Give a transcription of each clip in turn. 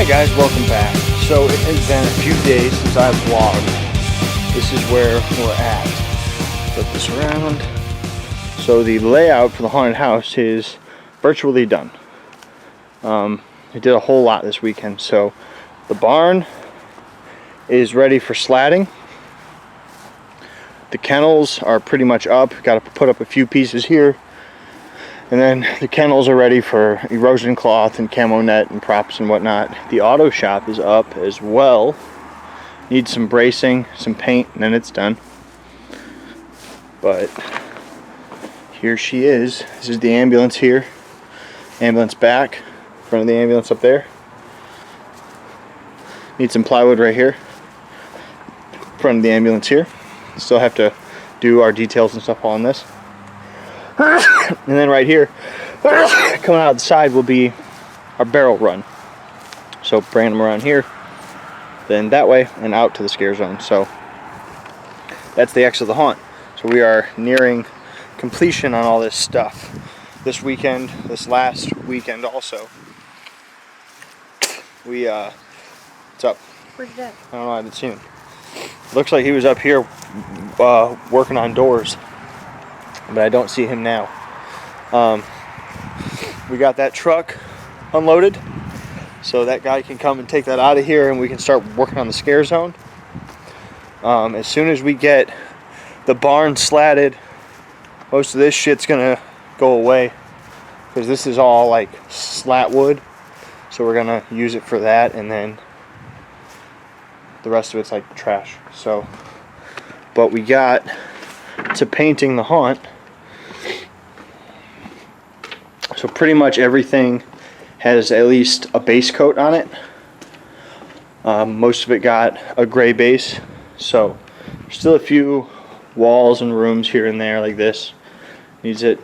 guys, welcome back. So it has been a few days since I've vlogged. This is where we're at. Flip this around. So the layout for the haunted house is virtually done. We did a whole lot this weekend. So the barn is ready for slatting. The kennels are pretty much up. Got to put up a few pieces here. And then the kennels are ready for erosion cloth and camo net and props and whatnot. The auto shop is up as well. Needs some bracing, some paint, and then it's done. But here she is. This is the ambulance here. Ambulance back. Front of the ambulance up there. Need some plywood right here. Front of the ambulance here. Still have to do our details and stuff on this. And then right here, coming out the side will be our barrel run. So bringing them around here, then that way, and out to the scare zone. So that's the exit of the haunt. So we are nearing completion on all this stuff. This weekend, this last weekend also. What's up? Where's Dad? I don't know, I haven't seen him. Looks like he was up here working on doors. But I don't see him now. We got that truck unloaded, so that guy can come and take that out of here, and we can start working on the scare zone. As soon as we get the barn slatted, most of this shit's gonna go away, because this is all like slat wood, so we're gonna use it for that, and then the rest of it's like trash. So, but we got to painting the haunt. So pretty much everything has at least a base coat on it. Most of it got a gray base. So there's still a few walls and rooms here and there like this. Needs it.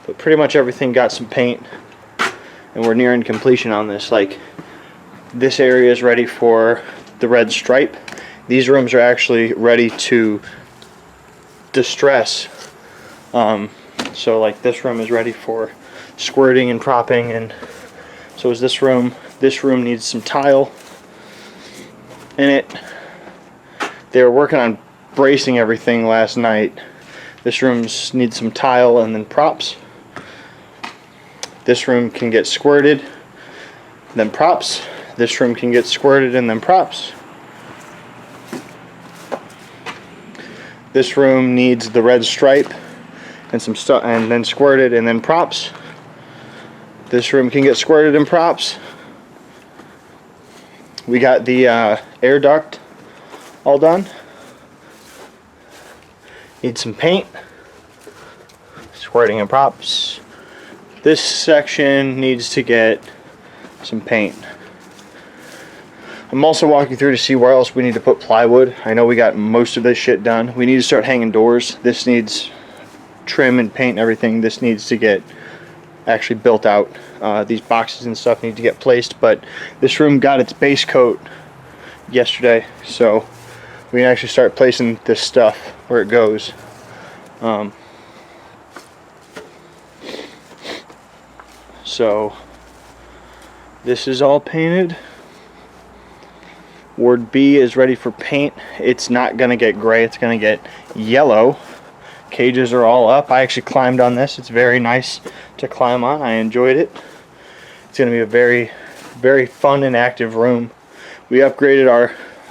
But pretty much everything got some paint. And we're nearing completion on this. Like this area is ready for the red stripe. These rooms are actually ready to distress. So like this room is ready for squirting and propping, and so is this room. This room needs some tile in it. They were working on bracing everything last night. This room needs some tile and then props. This room can get squirted, then props. This room can get squirted and then props. This room needs the red stripe and some stuff, and then squirted and then props. This room can get squirted and props. We got the air duct all done. Need some paint. Squirting and props. This section needs to get some paint. I'm also walking through to see where else we need to put plywood. I know we got most of this shit done. We need to start hanging doors. This needs trim and paint and everything. This needs to get actually built out. These boxes and stuff need to get placed, but this room got its base coat yesterday, so we can actually start placing this stuff where it goes. So this is all painted. Ward B is ready for paint. It's not gonna get gray, it's gonna get yellow. Cages are all up. I actually climbed on this. It's very nice to climb on. I enjoyed it. It's going to be a very, very fun and active room. We upgraded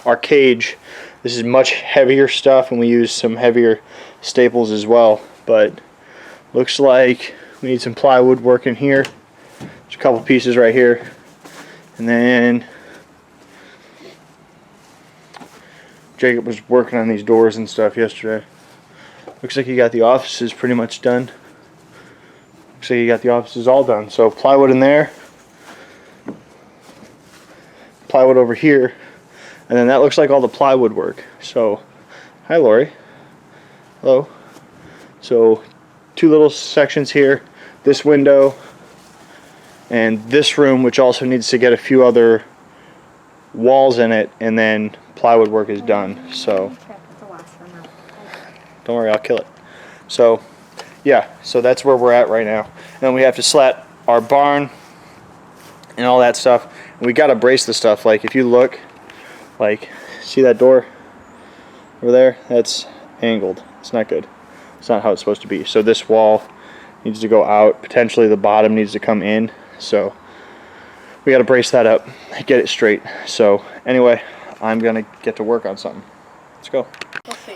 our cage. This is much heavier stuff, and we used some heavier staples as well. But looks like we need some plywood work in here. There's a couple pieces right here. And then Jacob was working on these doors and stuff yesterday. Looks like you got the offices pretty much done. Looks like you got the offices all done. So plywood in there. Plywood over here. And then that looks like all the plywood work. So, hi Lori. Hello. So, two little sections here. This window. And this room, which also needs to get a few other walls in it. And then plywood work is done. So, don't worry, I'll kill it. So, yeah, so that's where we're at right now. And then we have to slat our barn and all that stuff. And we got to brace the stuff. Like if you look, like see that door over there? That's angled. It's not good. It's not how it's supposed to be. So this wall needs to go out. Potentially the bottom needs to come in. So we got to brace that up, get it straight. So anyway, I'm gonna get to work on something. Let's go.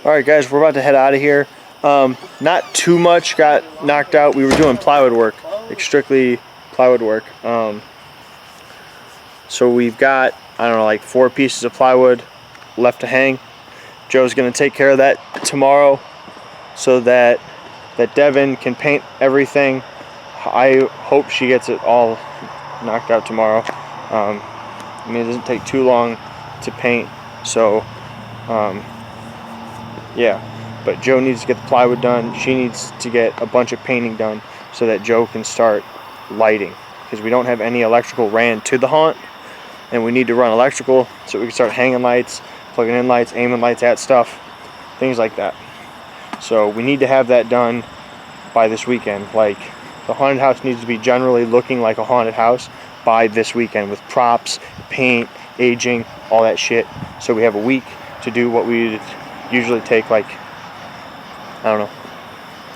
All right, guys, we're about to head out of here. Not too much got knocked out. We were doing plywood work, like strictly plywood work. So we've got, I don't know, like 4 pieces of plywood left to hang. Joe's gonna take care of that tomorrow, so that Devin can paint everything. I hope she gets it all knocked out tomorrow. I mean, it doesn't take too long to paint, so yeah. But Joe needs to get the plywood done. She needs to get a bunch of painting done so that Joe can start lighting, because we don't have any electrical ran to the haunt, and we need to run electrical so we can start hanging lights, plugging in lights, aiming lights at stuff, things like that. So we need to have that done by this weekend. Like, the haunted house needs to be generally looking like a haunted house by this weekend, with props, paint, aging, all that shit. So we have a week to do what we usually take, like, I don't know,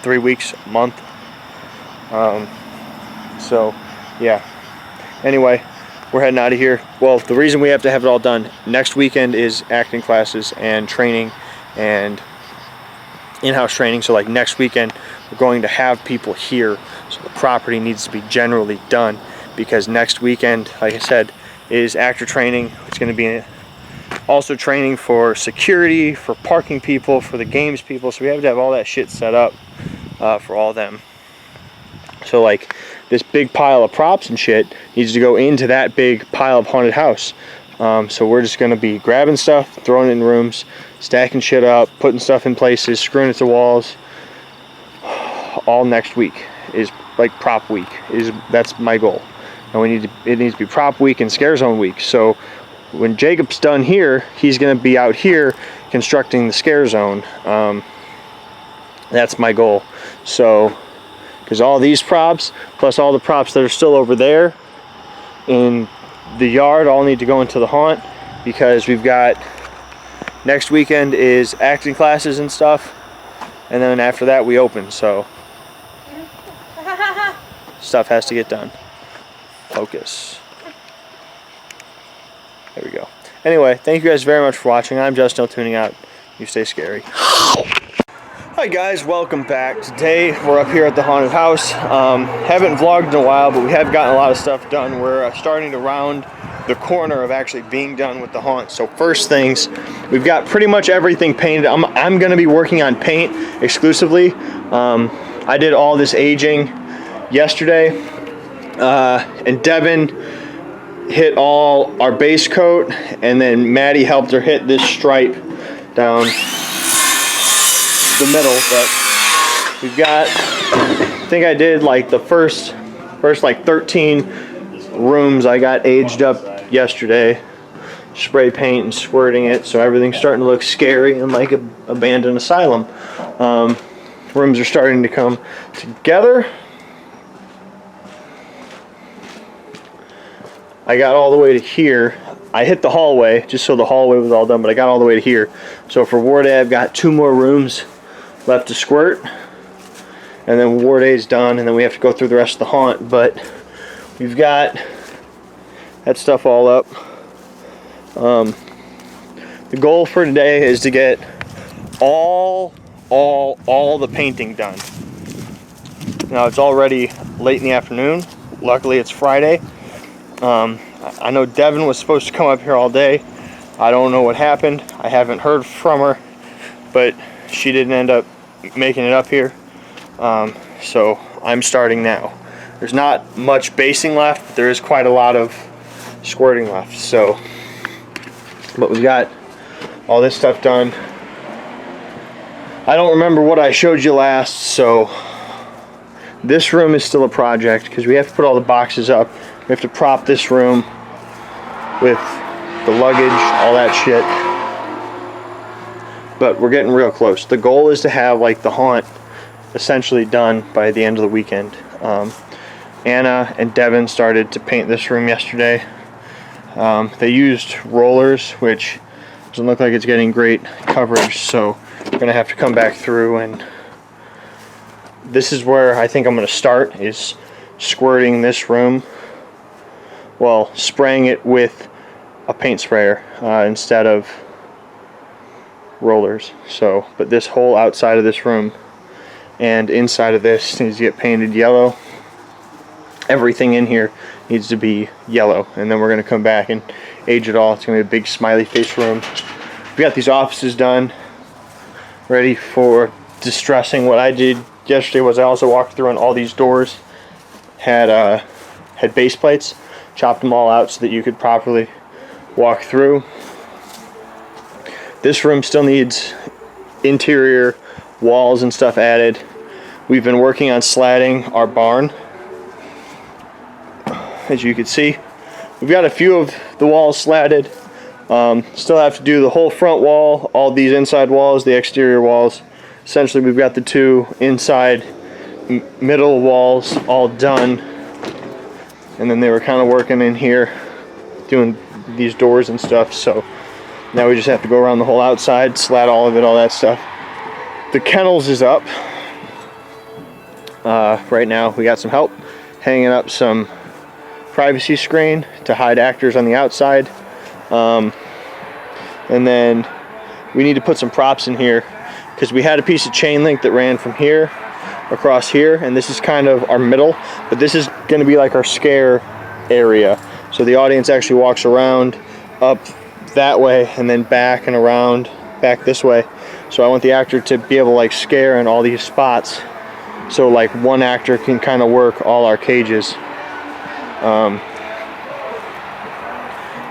3 weeks, a month. So yeah, anyway, we're heading out of here. Well, the reason we have to have it all done next weekend is acting classes and training and in-house training. So like next weekend we're going to have people here, so the property needs to be generally done, because next weekend, like I said, is actor training. It's going to be also training for security, for parking people, for the games people. So we have to have all that shit set up for all them. So like this big pile of props and shit needs to go into that big pile of haunted house. So we're just going to be grabbing stuff, throwing it in rooms, stacking shit up, putting stuff in places, screwing it to walls. All next week is like prop week. That's my goal. And it needs to be prop week and scare zone week. So when Jacob's done here, he's going to be out here constructing the scare zone. That's my goal. So, because all these props, plus all the props that are still over there in the yard, all need to go into the haunt, because we've got, next weekend is acting classes and stuff, and then after that we open. So stuff has to get done. Focus. There we go. Anyway, thank you guys very much for watching. I'm Just Now tuning out. You stay scary. Hi guys, welcome back. Today we're up here at the haunted house. Haven't vlogged in a while, but we have gotten a lot of stuff done. We're starting to round the corner of actually being done with the haunt. So first things, we've got pretty much everything painted. I'm going to be working on paint exclusively. I did all this aging yesterday, and Devin hit all our base coat, and then Maddie helped her hit this stripe down the middle. But we've got, I think I did like the first like 13 rooms I got aged up yesterday, spray paint and squirting it, so everything's starting to look scary and like an abandoned asylum. Rooms are starting to come together. I got all the way to here. I hit the hallway just so the hallway was all done, but I got all the way to here. So for Ward A, I've got 2 more rooms left to squirt, and then Ward A is done, and then we have to go through the rest of the haunt. But we've got that stuff all up. The goal for today is to get all the painting done. Now it's already late in the afternoon. Luckily it's Friday. I know Devin was supposed to come up here all day. I don't know what happened. I haven't heard from her, but she didn't end up making it up here. So I'm starting now. There's not much basing left, but there is quite a lot of squirting left. So, but we've got all this stuff done. I don't remember what I showed you last, so this room is still a project because we have to put all the boxes up. We have to prop this room with the luggage, all that shit. But we're getting real close. The goal is to have like the haunt essentially done by the end of the weekend. Anna and Devin started to paint this room yesterday. They used rollers, which doesn't look like it's getting great coverage, so we're gonna have to come back through, and this is where I think I'm gonna start, is squirting this room, well, spraying it with a paint sprayer instead of rollers. So, but this whole outside of this room and inside of this needs to get painted yellow. Everything in here needs to be yellow, and then we're going to come back and age it all. It's going to be a big smiley face room. We got these offices done, ready for distressing. What I did yesterday was I also walked through, and all these doors had base plates, chopped them all out so that you could properly walk through. This room still needs interior walls and stuff added. We've been working on slatting our barn. As you can see, we've got a few of the walls slatted. Still have to do the whole front wall, all these inside walls, the exterior walls. Essentially, we've got the two inside middle walls all done, and then they were kind of working in here doing these doors and stuff, so now we just have to go around the whole outside, slat all of it, all that stuff. The kennels is up right now. We got some help hanging up some privacy screen to hide actors on the outside, and then we need to put some props in here because we had a piece of chain link that ran from here across here, and this is kind of our middle, but this is going to be like our scare area, so the audience actually walks around up that way and then back and around back this way. So I want the actor to be able to like scare in all these spots, so like one actor can kind of work all our cages.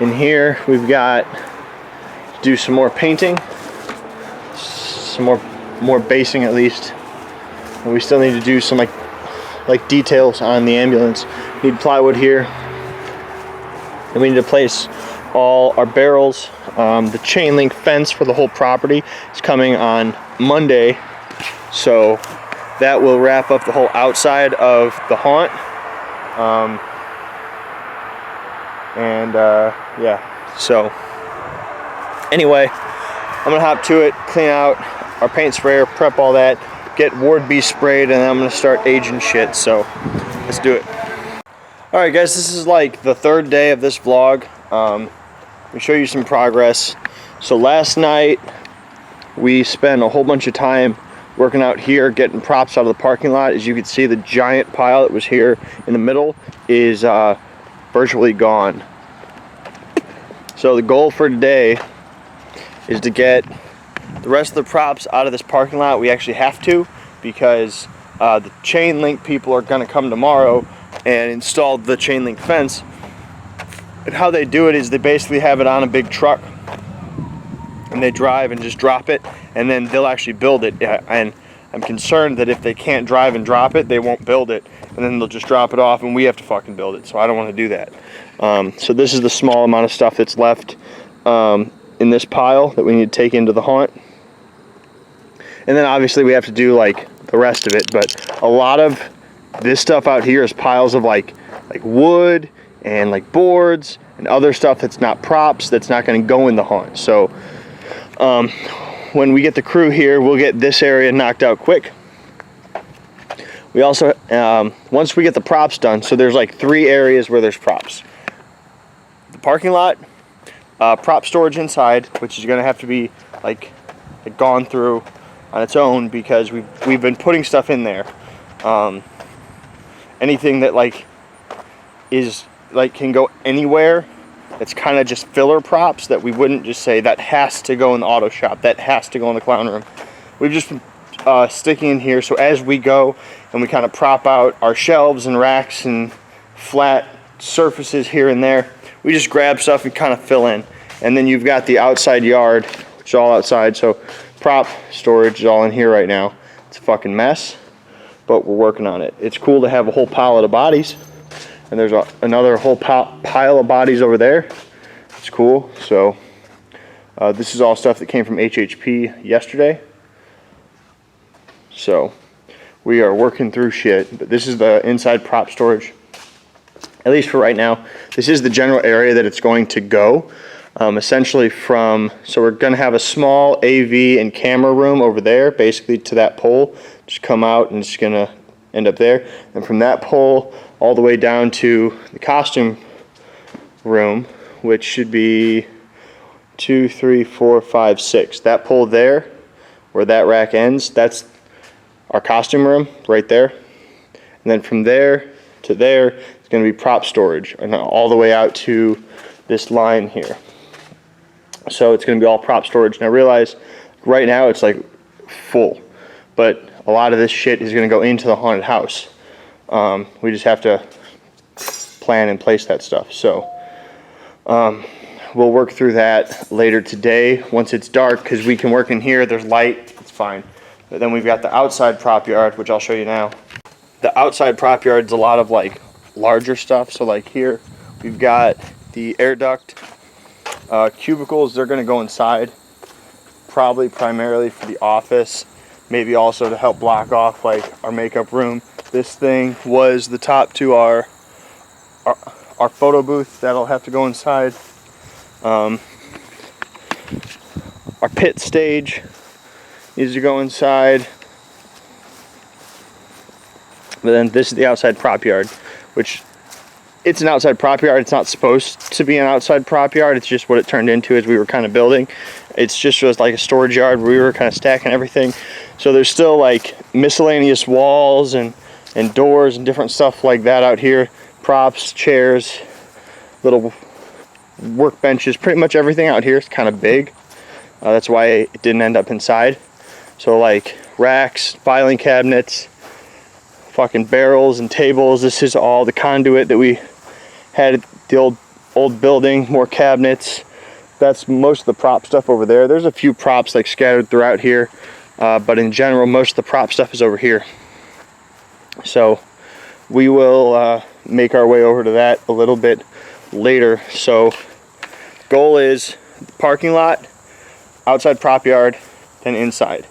In here we've got to do some more painting, some more basing at least, and we still need to do some like details on the ambulance. We need plywood here, and we need to place all our barrels. The chain link fence for the whole property is coming on Monday, so that will wrap up the whole outside of the haunt. Yeah, so anyway, I'm gonna hop to it, clean out our paint sprayer, prep all that, get Ward B sprayed, and then I'm gonna start aging shit, so let's do it. Alright guys, this is like the third day of this vlog. Let me show you some progress. So last night we spent a whole bunch of time working out here, getting props out of the parking lot. As you can see, the giant pile that was here in the middle is virtually gone. So the goal for today is to get the rest of the props out of this parking lot. We actually have to, because the chain link people are going to come tomorrow and install the chain link fence. And how they do it is they basically have it on a big truck, and they drive and just drop it, and then they'll actually build it. And I'm concerned that if they can't drive and drop it, they won't build it, and then they'll just drop it off and we have to fucking build it. So I don't want to do that. So this is the small amount of stuff that's left in this pile that we need to take into the haunt. And then obviously we have to do like the rest of it, but a lot of this stuff out here is piles of like wood and like boards and other stuff that's not props, that's not going to go in the haunt. So when we get the crew here, we'll get this area knocked out quick. We also, once we get the props done, so there's like 3 areas where there's props. The parking lot, prop storage inside, which is going to have to be like gone through on its own, because we've been putting stuff in there. Anything that can go anywhere, it's kind of just filler props that we wouldn't just say that has to go in the auto shop, that has to go in the clown room. We've just been sticking in here, so as we go and we kind of prop out our shelves and racks and flat surfaces here and there, we just grab stuff and kind of fill in. And then you've got the outside yard, which is all outside, so prop storage is all in here right now. It's a fucking mess, but we're working on it. It's cool to have a whole pallet of bodies, and there's another whole pile of bodies over there. It's cool. So this is all stuff that came from HHP yesterday. So we are working through shit, but this is the inside prop storage. at least for right now. This is the general area that it's going to go. Essentially so we're going to have a small AV and camera room over there, basically to that pole. Just come out and it's going to end up there. And from that pole all the way down to the costume room, which should be 2, 3, 4, 5, 6. That pole there, where that rack ends, that's our costume room right there. And then from there to there, it's going to be prop storage, and all the way out to this line here. So it's going to be all prop storage. And I realize right now it's like full, but a lot of this shit is going to go into the haunted house. We just have to plan and place that stuff. So we'll work through that later today once it's dark, because we can work in here. There's light, it's fine. But then we've got the outside prop yard, which I'll show you now. The outside prop yard's a lot of like larger stuff. So like here we've got the air duct cubicles. They're going to go inside, probably primarily for the office, maybe also to help block off like our makeup room. This thing was the top to our photo booth. That'll have to go inside. Our pit stage needs to go inside. But then this is the outside prop yard, which it's an outside prop yard. It's not supposed to be an outside prop yard. It's just what it turned into as we were kind of building. It's just was like a storage yard where we were kind of stacking everything. So there's still like miscellaneous walls and doors and different stuff like that out here. Props, chairs, little workbenches, pretty much everything out here is kind of big. That's why it didn't end up inside. So like racks, filing cabinets, fucking barrels and tables. This is all the conduit that we had at the old building. More cabinets. That's most of the prop stuff over there. There's a few props like scattered throughout here, but in general most of the prop stuff is over here. So we will make our way over to that a little bit later. So goal is parking lot, outside prop yard, then inside.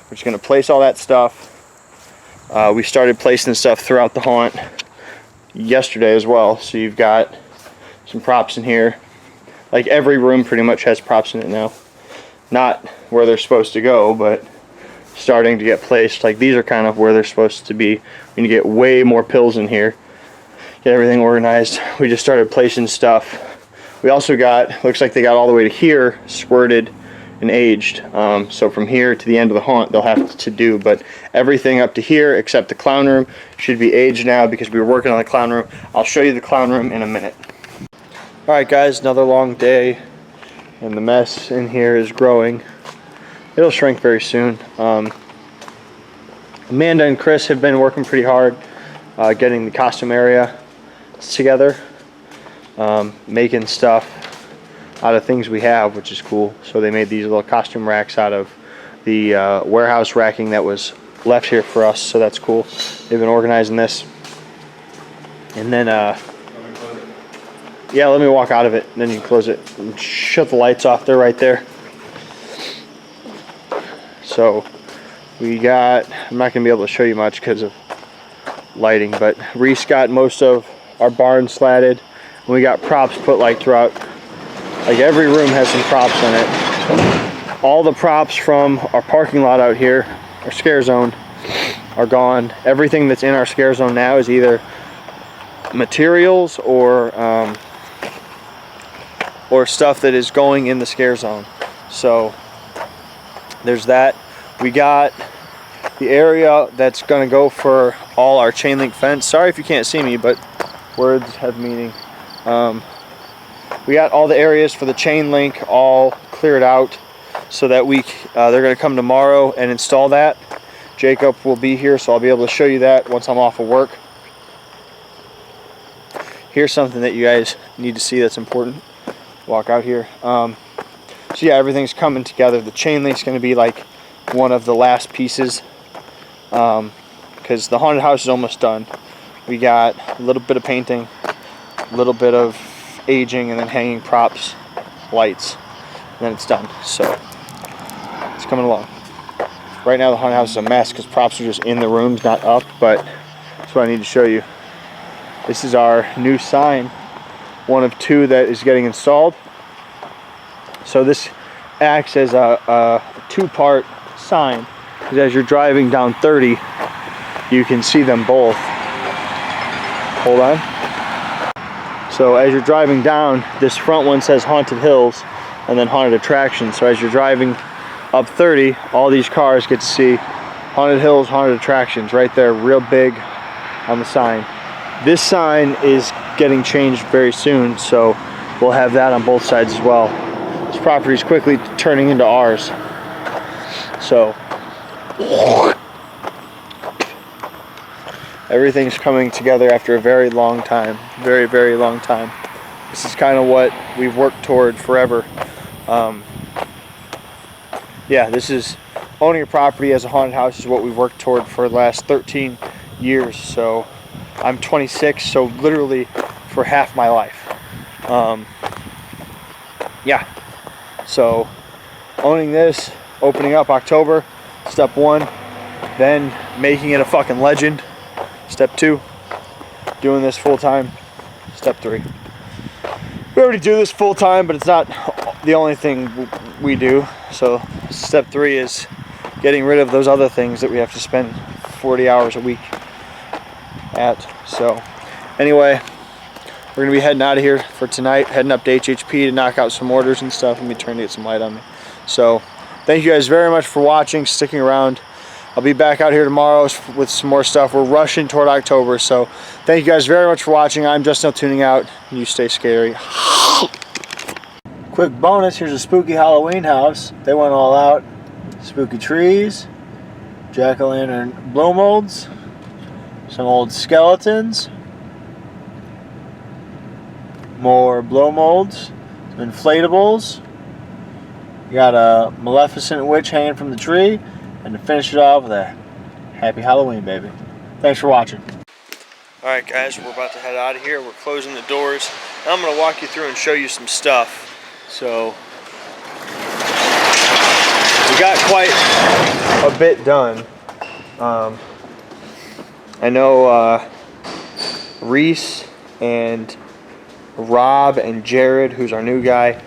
We're just going to place all that stuff. We started placing stuff throughout the haunt yesterday as well. So you've got some props in here. Like every room pretty much has props in it now. Not where they're supposed to go, but starting to get placed. Like these are kind of where they're supposed to be. We need to get way more pills in here. Get everything organized. We just started placing stuff. We also got, looks like they got all the way to here, squirted and aged. So from here to the end of the haunt they'll have to do, but everything up to here except the clown room should be aged now because we were working on the clown room. I'll show you the clown room in a minute. Alright guys, another long day and the mess in here is growing. It'll shrink very soon. Amanda and Chris have been working pretty hard getting the costume area together, making stuff out of things we have, which is cool. So they made these little costume racks out of the warehouse racking that was left here for us, so that's cool. They've been organizing this. And then yeah, let me walk out of it and then you can close it and shut the lights off. They're right there. So we got, I'm not gonna be able to show you much because of lighting, but Reese got most of our barn slatted and we got props put like throughout. Like every room has some props in it. All the props from our parking lot out here, our scare zone, are gone. Everything that's in our scare zone now is either materials or stuff that is going in the scare zone. So there's that. We got the area that's gonna go for all our chain link fence. Sorry if you can't see me, but words have meaning. We got all the areas for the chain link all cleared out so that they're gonna come tomorrow and install that. Jacob will be here, so I'll be able to show you that once I'm off of work. Here's something that you guys need to see that's important. Walk out here. So yeah, everything's coming together. The chain link's going to be like one of the last pieces because the haunted house is almost done. We got a little bit of painting, a little bit of aging, and then hanging props, lights, and then it's done. So it's coming along. Right now the haunted house is a mess because props are just in the rooms, not up, but that's what I need to show you. This is our new sign, one of two that is getting installed. So this acts as a two-part sign, because as you're driving down 30, you can see them both. Hold on. So as you're driving down, this front one says Haunted Hills and then Haunted Attractions. So as you're driving up 30, all these cars get to see Haunted Hills, Haunted Attractions right there, real big on the sign. This sign is getting changed very soon, so we'll have that on both sides as well. This property is quickly turning into ours. So everything's coming together after a very long time. Very, very long time. This is kind of what we've worked toward forever. Yeah, this is owning a property as a haunted house is what we've worked toward for the last 13 years. So I'm 26, so literally for half my life. Yeah, so owning this, opening up October, step one, then making it a fucking legend, step two, doing this full time, step three. We already do this full time, but it's not the only thing we do. So step three is getting rid of those other things that we have to spend 40 hours a week at. So anyway, we're gonna be heading out of here for tonight, heading up to HHP to knock out some orders and stuff. Let me turn to get some light on me. So thank you guys very much for watching, sticking around. I'll be back out here tomorrow with some more stuff. We're rushing toward October, so thank you guys very much for watching. I'm just now tuning out. You stay scary. Quick bonus, here's a spooky Halloween house. They went all out. Spooky trees, jack-o'-lantern blow molds, some old skeletons, more blow molds, some inflatables. You got a Maleficent witch hanging from the tree, and to finish it off with a happy Halloween, baby. Thanks for watching. Alright guys, we're about to head out of here. We're closing the doors. Now I'm going to walk you through and show you some stuff. So, we got quite a bit done. I know Reese and Rob and Jared, who's our new guy,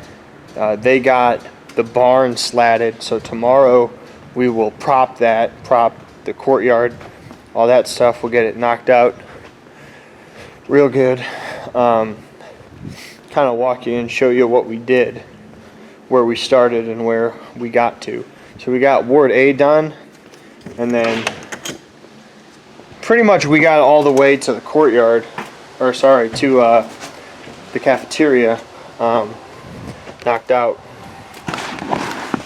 they got the barn slatted. So tomorrow we will prop the courtyard, all that stuff. We'll get it knocked out real good. Kind of walk you and show you what we did, where we started and where we got to. So we got Ward A done, and then pretty much we got all the way to the courtyard, or sorry, to the cafeteria knocked out.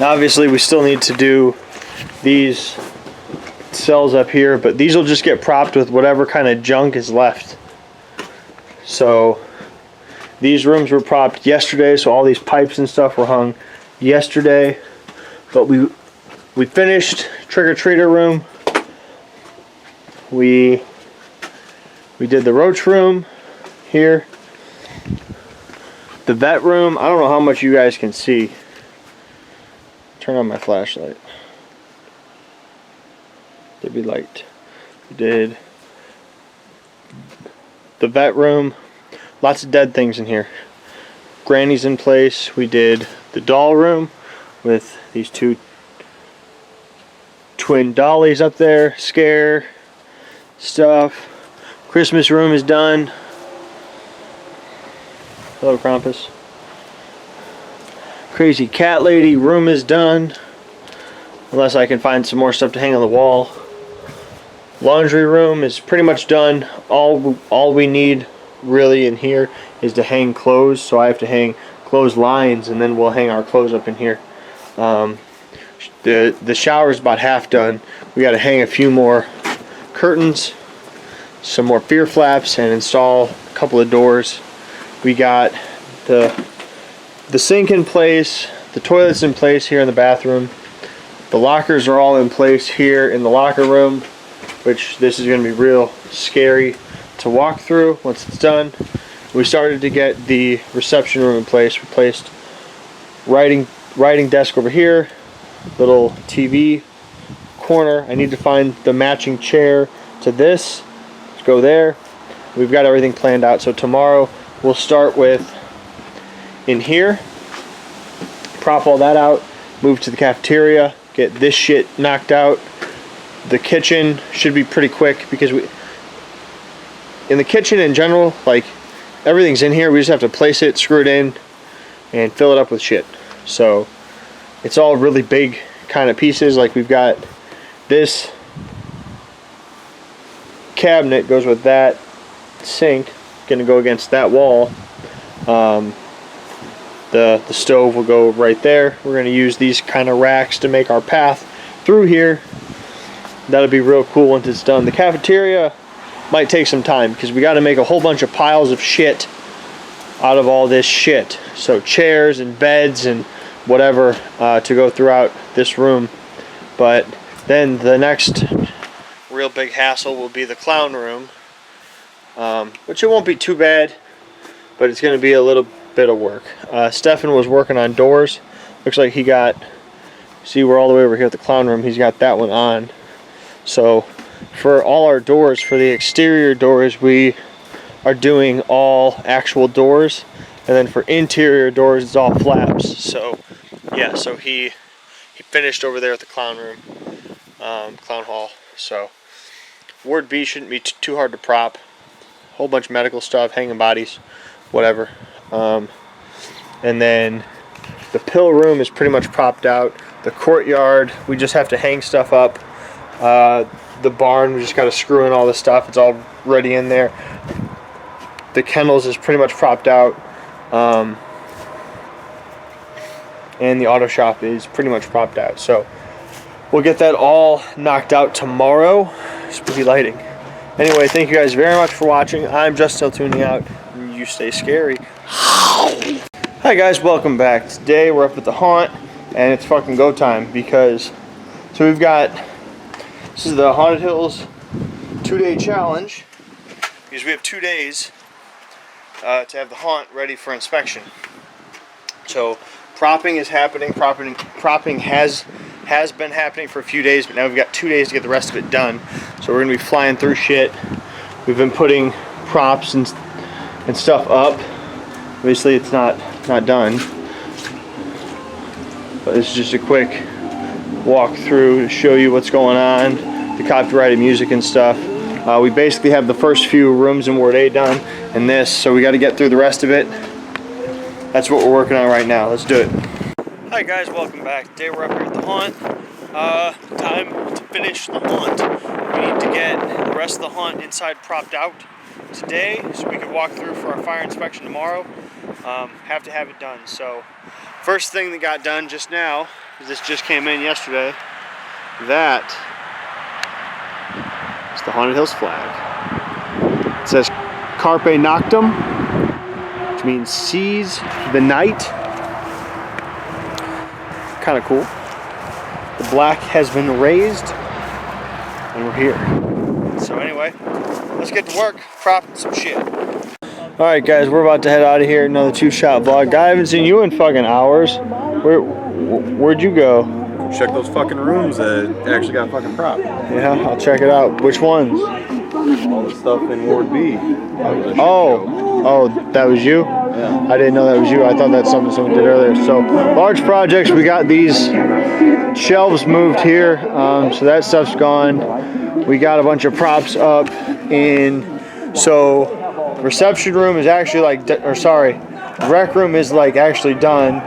Now obviously we still need to do these cells up here, but these will just get propped with whatever kind of junk is left. So these rooms were propped yesterday, so all these pipes and stuff were hung yesterday. But we finished trick-or-treater room. We did the roach room here. The vet room, I don't know how much you guys can see. Turn on my flashlight. Did we light? We did the vet room. Lots of dead things in here. Granny's in place. We did the doll room with these two twin dollies up there. Scare stuff. Christmas room is done. Hello, Krampus. Crazy cat lady room is done. Unless I can find some more stuff to hang on the wall. Laundry room is pretty much done. All we need really in here is to hang clothes, so I have to hang clothes lines, and then we'll hang our clothes up in here. The shower's about half done. We got to hang a few more curtains, some more fear flaps, and install a couple of doors. We got the sink in place, the toilet's in place here in the bathroom. The lockers are all in place here in the locker room, which this is going to be real scary to walk through once it's done. We started to get the reception room in place. We placed writing desk over here, little TV corner. I need to find the matching chair to this. Let's go there. we've got everything planned out. So tomorrow we'll start with in here, prop all that out, move to the cafeteria, get this shit knocked out. The kitchen should be pretty quick because in the kitchen in general, like everything's in here. We just have to place it, screw it in, and fill it up with shit. So it's all really big kind of pieces. Like we've got this cabinet goes with that sink, gonna go against that wall. The stove will go right there. We're gonna use these kind of racks to make our path through here. That'll be real cool once it's done. The cafeteria might take some time because we got to make a whole bunch of piles of shit out of all this shit. So chairs and beds and whatever to go throughout this room. But then the next real big hassle will be the clown room, which it won't be too bad, but it's going to be a little bit of work. Stefan was working on doors. Looks like he got, see, we're all the way over here at the clown room. He's got that one on. So for all our doors, for the exterior doors, we are doing all actual doors, and then for interior doors it's all flaps. So yeah, so he finished over there at the clown room, clown hall. So Ward B shouldn't be too hard to prop. Whole bunch of medical stuff, hanging bodies, whatever. And then the pill room is pretty much propped out. The courtyard, we just have to hang stuff up. The barn, we just got to screw in all the stuff. It's all ready in there. The kennels is pretty much propped out. And the auto shop is pretty much propped out. So we'll get that all knocked out tomorrow. Spooky lighting. Anyway, thank you guys very much for watching. I'm just still tuning out. You stay scary. Hi guys, welcome back. Today we're up at the haunt and it's fucking go time because we've got, this is the Haunted Hills 2-day challenge because we have 2 days to have the haunt ready for inspection. So propping is happening. Propping has been happening for a few days, but now we've got 2 days to get the rest of it done. So we're gonna be flying through shit. We've been putting props and stuff up. Obviously it's not done, but this is just a quick walk through to show you what's going on, the copyrighted music and stuff. We basically have the first few rooms in Ward A done and this, so we got to get through the rest of it. That's what we're working on right now. Let's do it. Hi guys, welcome back. Today we're up here at the haunt. Time to finish the haunt. We need to get the rest of the haunt inside propped out today so we can walk through for our fire inspection tomorrow. Have to have it done. So first thing that got done just now, this just came in yesterday, that is the Haunted Hills flag. It says Carpe Noctem, which means seize the night. Kind of cool. The black has been raised and we're here. So anyway, let's get to work propping some shit. Alright guys, we're about to head out of here. Another 2-shot vlog. Guy, I haven't seen you in fucking hours. Where'd you go? Check those fucking rooms that actually got fucking propped. Yeah, I'll check it out. Which ones? All the stuff in Ward B. Oh, that was you? Yeah. I didn't know that was you. I thought that's something someone did earlier. So, large projects. We got these shelves moved here. So that stuff's gone. We got a bunch of props up in. So, reception room is actually rec room is like actually done.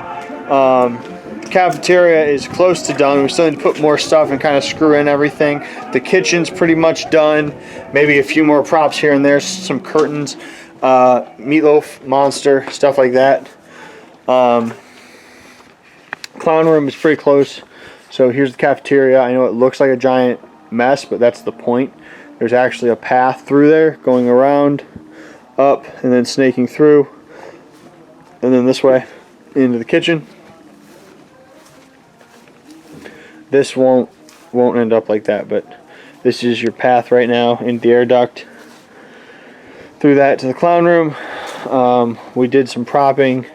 Cafeteria is close to done. We still need to put more stuff and kind of screw in everything. The kitchen's pretty much done. Maybe a few more props here and there, some curtains, meatloaf, monster, stuff like that. Clown room is pretty close. So here's the cafeteria. I know it looks like a giant mess, but that's the point. There's actually a path through there going around, up, and then snaking through, and then this way into the kitchen. This won't end up like that, but this is your path right now into the air duct. Through that to the clown room. We did some propping.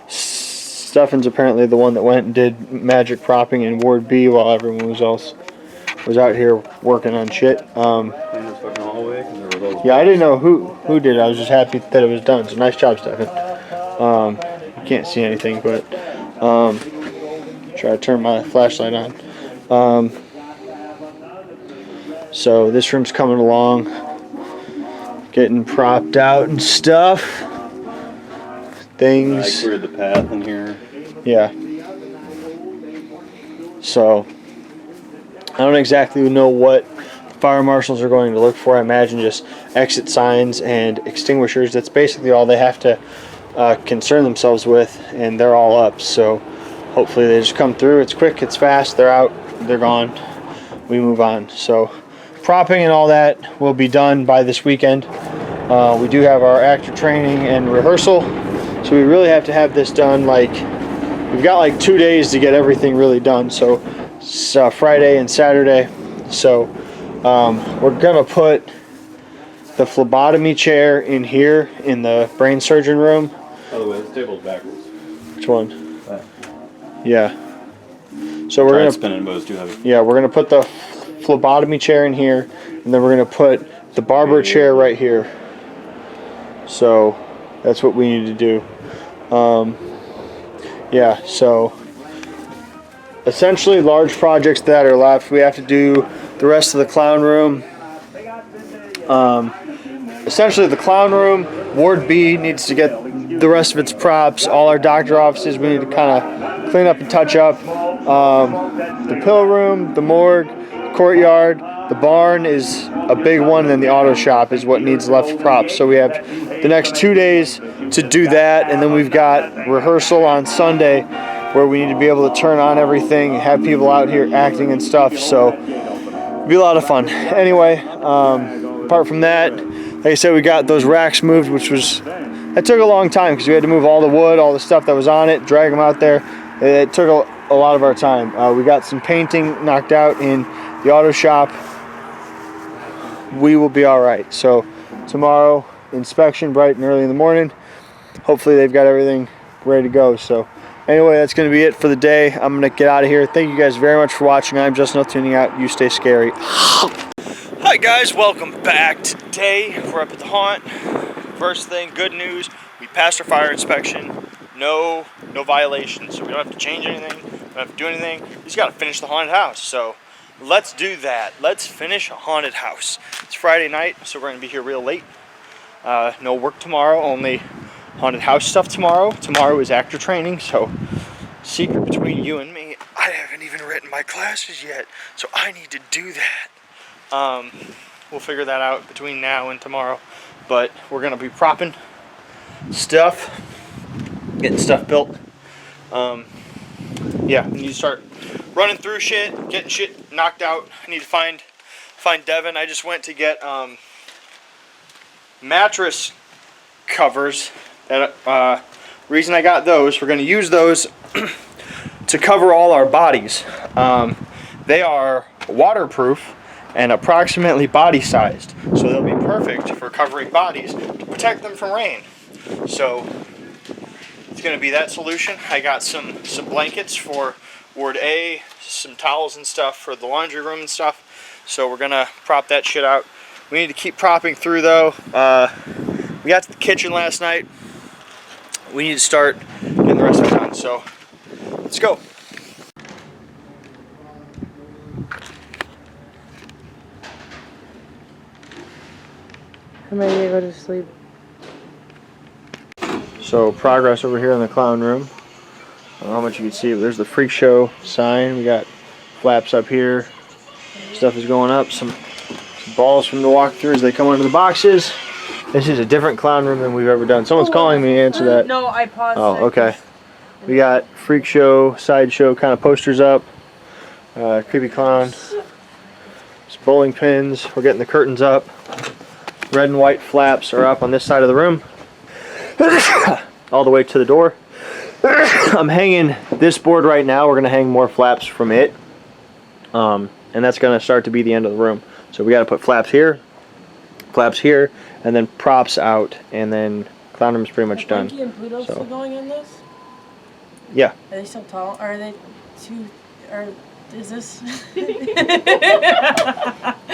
Stefan's apparently the one that went and did magic propping in Ward B while everyone was out here working on shit. Clean this fucking hallway. And there were those Yeah, I didn't know who did it. I was just happy that it was done. So nice job, Stefan. You can't see anything, but try to turn my flashlight on. So this room's coming along, getting propped out and stuff. Things. I cleared the path in here. Yeah. So I don't exactly know what fire marshals are going to look for. I imagine just exit signs and extinguishers. That's basically all they have to concern themselves with, and they're all up. So hopefully they just come through. It's quick, it's fast, they're out, they're gone, we move on. So propping and all that will be done by this weekend. We do have our actor training and rehearsal, so we really have to have this done. Like, we've got like 2 days to get everything really done. So it's Friday and Saturday. So we're gonna put the phlebotomy chair in here in the brain surgeon room. By the way, this table's backwards. Which one? That. Yeah. So we're gonna spinning, but it's too heavy. Yeah, we're gonna put the phlebotomy chair in here, and then we're gonna put the barber chair right here. So that's what we need to do. Yeah, so essentially large projects that are left. We have to do the rest of the clown room. Essentially the clown room, Ward B needs to get the rest of its props. All our doctor offices we need to kind of clean up and touch up. The pill room, the morgue, courtyard, the barn is a big one, and then the auto shop is what needs left for props. So we have the next 2 days to do that, and then we've got rehearsal on Sunday where we need to be able to turn on everything, have people out here acting and stuff. So it'll be a lot of fun. Anyway, apart from that, like I said, we got those racks moved, which was, that took a long time because we had to move all the wood, all the stuff that was on it, drag them out there. It took a lot of our time. We got some painting knocked out in the auto shop. We will be all right. So tomorrow, inspection bright and early in the morning. Hopefully they've got everything ready to go. So anyway, that's going to be it for the day. I'm going to get out of here. Thank you guys very much for watching. I'm just not tuning out. You stay scary. Hi guys, welcome back. Today we're up at the haunt. First thing, good news, we passed our fire inspection. No violations, so we don't have to change anything, we don't have to do anything. We just got to finish the haunted house. So let's do that. Let's finish a haunted house. It's Friday night, so we're going to be here real late. No work tomorrow, only haunted house stuff tomorrow. Tomorrow is actor training, so secret between you and me, I haven't even written my classes yet, so I need to do that. We'll figure that out between now and tomorrow, but we're going to be propping stuff, getting stuff built. Yeah, we need to start running through shit, getting shit knocked out. I need to find Devin. I just went to get mattress covers. That reason I got those, we're going to use those to cover all our bodies. They are waterproof and approximately body sized, so they'll be perfect for covering bodies to protect them from rain. So it's going to be that solution. I got some blankets for Ward A, some towels and stuff for the laundry room and stuff. So we're going to prop that shit out. We need to keep propping through though. We got to the kitchen last night. We need to start getting the rest of it done. So let's go. I'm ready to go to sleep. So progress over here in the clown room. I don't know how much you can see, but there's the freak show sign. We got flaps up here. Stuff is going up. Some balls from the walkthrough as they come under the boxes. This is a different clown room than we've ever done. Someone's calling me. Answer that. No, I paused. Oh, okay. We got freak show, sideshow kind of posters up. Creepy clown. Some bowling pins. We're getting the curtains up. Red and white flaps are up on this side of the room. All the way to the door. I'm hanging this board right now. We're going to hang more flaps from it. And that's going to start to be the end of the room. So we got to put flaps here, and then props out, and then clown room's pretty much done. Frankie and Pluto still going in this? Yeah. Are they still tall? Are they too? Are Is this?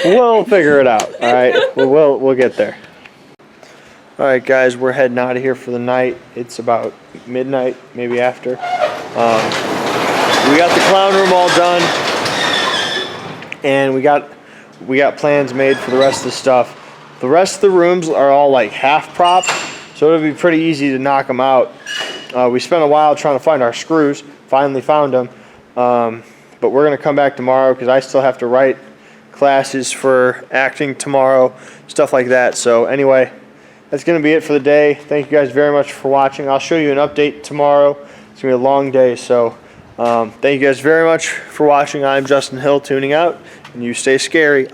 We'll figure it out. All right, we'll get there. All right, guys, we're heading out of here for the night. It's about midnight, maybe after. We got the clown room all done, and we got plans made for the rest of the stuff. The rest of the rooms are all like half prop, so it'll be pretty easy to knock them out. We spent a while trying to find our screws. Finally found them, but we're gonna come back tomorrow because I still have to write classes for acting tomorrow, stuff like that. So anyway, that's going to be it for the day. Thank you guys very much for watching. I'll show you an update tomorrow. It's going to be a long day, so thank you guys very much for watching. I'm Justin Hill, tuning out, and you stay scary.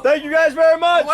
Thank you guys very much.